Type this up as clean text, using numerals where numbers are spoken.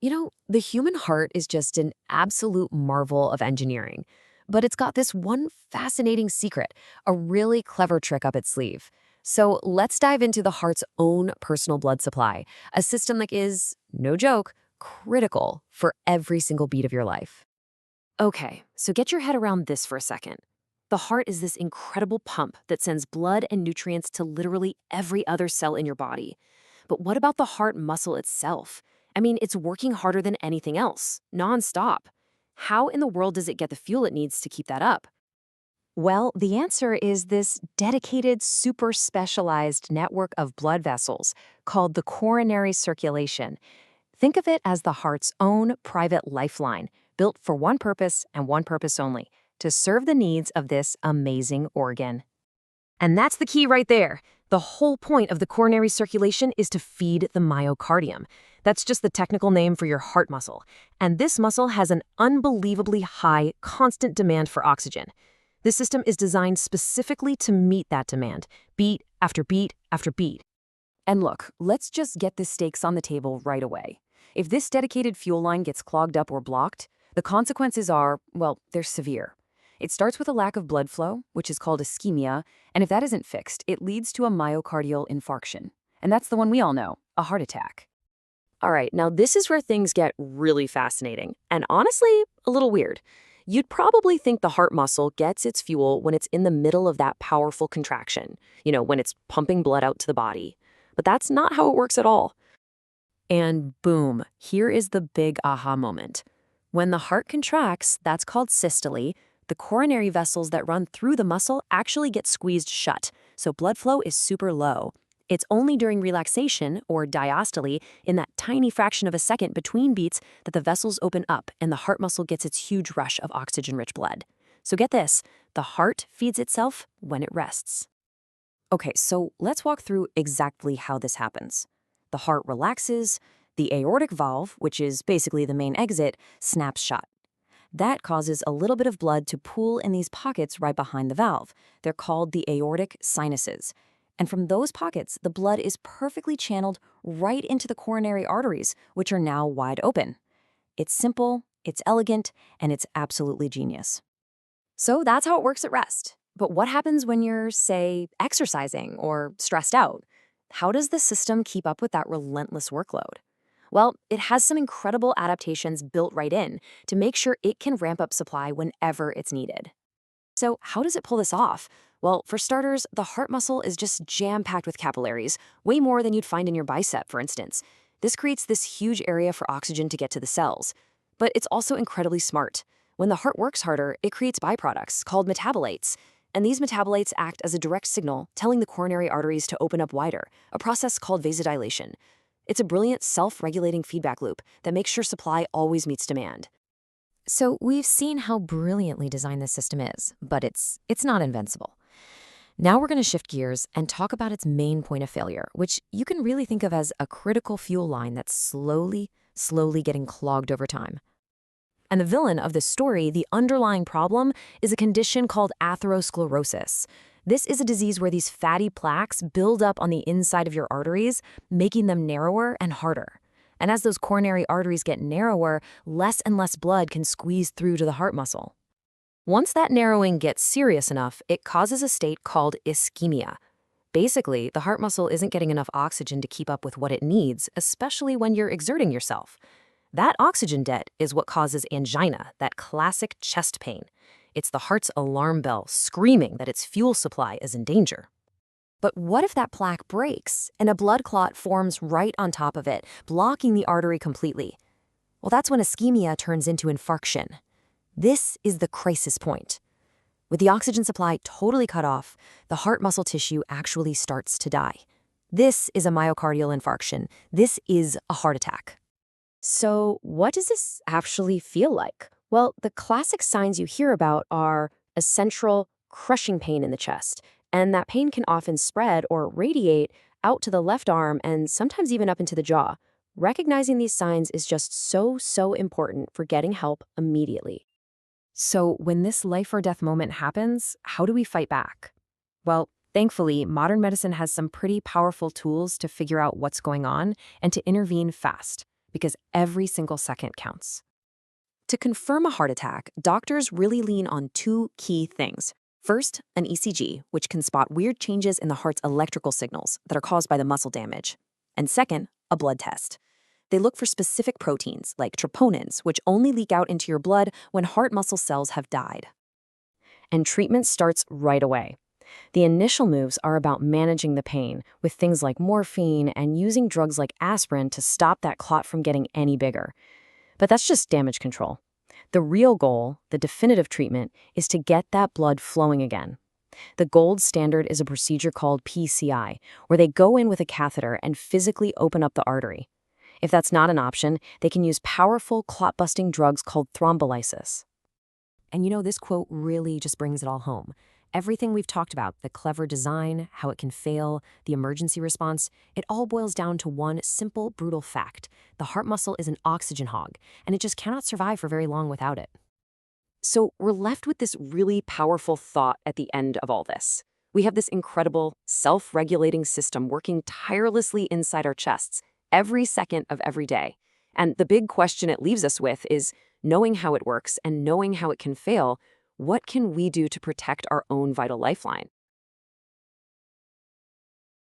The human heart is just an absolute marvel of engineering. But it's got this one fascinating secret, a really clever trick up its sleeve. So let's dive into the heart's own personal blood supply, a system that is, no joke, critical for every single beat of your life. Okay, so get your head around this for a second. The heart is this incredible pump that sends blood and nutrients to literally every other cell in your body. But what about the heart muscle itself? I mean, it's working harder than anything else, nonstop. How in the world does it get the fuel it needs to keep that up? Well, the answer is this dedicated, super specialized network of blood vessels called the coronary circulation. Think of it as the heart's own private lifeline, built for one purpose and one purpose only, to serve the needs of this amazing organ. And that's the key right there. The whole point of the coronary circulation is to feed the myocardium. That's just the technical name for your heart muscle. And this muscle has an unbelievably high, constant demand for oxygen. This system is designed specifically to meet that demand, beat after beat after beat. And look, let's just get the stakes on the table right away. If this dedicated fuel line gets clogged up or blocked, the consequences are, well, they're severe. It starts with a lack of blood flow, which is called ischemia, and if that isn't fixed, it leads to a myocardial infarction. And that's the one we all know, a heart attack. All right, now this is where things get really fascinating, and honestly, a little weird. You'd probably think the heart muscle gets its fuel when it's in the middle of that powerful contraction, when it's pumping blood out to the body. But that's not how it works at all. And boom, here is the big aha moment. When the heart contracts, that's called systole, the coronary vessels that run through the muscle actually get squeezed shut, so blood flow is super low. It's only during relaxation, or diastole, in that tiny fraction of a second between beats that the vessels open up and the heart muscle gets its huge rush of oxygen-rich blood. So get this, the heart feeds itself when it rests. Okay, so let's walk through exactly how this happens. The heart relaxes, the aortic valve, which is basically the main exit, snaps shut. That causes a little bit of blood to pool in these pockets right behind the valve. They're called the aortic sinuses. And from those pockets, the blood is perfectly channeled right into the coronary arteries, which are now wide open. It's simple, it's elegant, and it's absolutely genius. So that's how it works at rest. But what happens when you're, say, exercising or stressed out? How does the system keep up with that relentless workload? Well, it has some incredible adaptations built right in to make sure it can ramp up supply whenever it's needed. So how does it pull this off? Well, for starters, the heart muscle is just jam-packed with capillaries, way more than you'd find in your bicep, for instance. This creates this huge area for oxygen to get to the cells. But it's also incredibly smart. When the heart works harder, it creates byproducts called metabolites. And these metabolites act as a direct signal telling the coronary arteries to open up wider, a process called vasodilation. It's a brilliant self-regulating feedback loop that makes sure supply always meets demand. So we've seen how brilliantly designed this system is, but it's not invincible. Now we're going to shift gears and talk about its main point of failure, which you can really think of as a critical fuel line that's slowly getting clogged over time. And the villain of this story, the underlying problem, is a condition called atherosclerosis. This is a disease where these fatty plaques build up on the inside of your arteries, making them narrower and harder. And as those coronary arteries get narrower, less and less blood can squeeze through to the heart muscle. Once that narrowing gets serious enough, it causes a state called ischemia. Basically, the heart muscle isn't getting enough oxygen to keep up with what it needs, especially when you're exerting yourself. That oxygen debt is what causes angina, that classic chest pain. It's the heart's alarm bell screaming that its fuel supply is in danger. But what if that plaque breaks and a blood clot forms right on top of it, blocking the artery completely? Well, that's when ischemia turns into infarction. This is the crisis point. With the oxygen supply totally cut off, the heart muscle tissue actually starts to die. This is a myocardial infarction. This is a heart attack. So what does this actually feel like? Well, the classic signs you hear about are a central, crushing pain in the chest, and that pain can often spread or radiate out to the left arm and sometimes even up into the jaw. Recognizing these signs is just so important for getting help immediately. So when this life or death moment happens, how do we fight back? Well, thankfully, modern medicine has some pretty powerful tools to figure out what's going on and to intervene fast. because every single second counts. To confirm a heart attack, doctors really lean on two key things. First, an ECG, which can spot weird changes in the heart's electrical signals that are caused by the muscle damage. And second, a blood test. They look for specific proteins, like troponins, which only leak out into your blood when heart muscle cells have died. And treatment starts right away. The initial moves are about managing the pain with things like morphine and using drugs like aspirin to stop that clot from getting any bigger. But that's just damage control. The real goal, the definitive treatment, is to get that blood flowing again. The gold standard is a procedure called PCI, where they go in with a catheter and physically open up the artery. If that's not an option, they can use powerful clot-busting drugs called thrombolysis. And this quote really just brings it all home. Everything we've talked about, the clever design, how it can fail, the emergency response, it all boils down to one simple, brutal fact. The heart muscle is an oxygen hog, and it just cannot survive for very long without it. So we're left with this really powerful thought at the end of all this. We have this incredible, self-regulating system working tirelessly inside our chests every second of every day. And the big question it leaves us with is, knowing how it works and knowing how it can fail, what can we do to protect our own vital lifeline?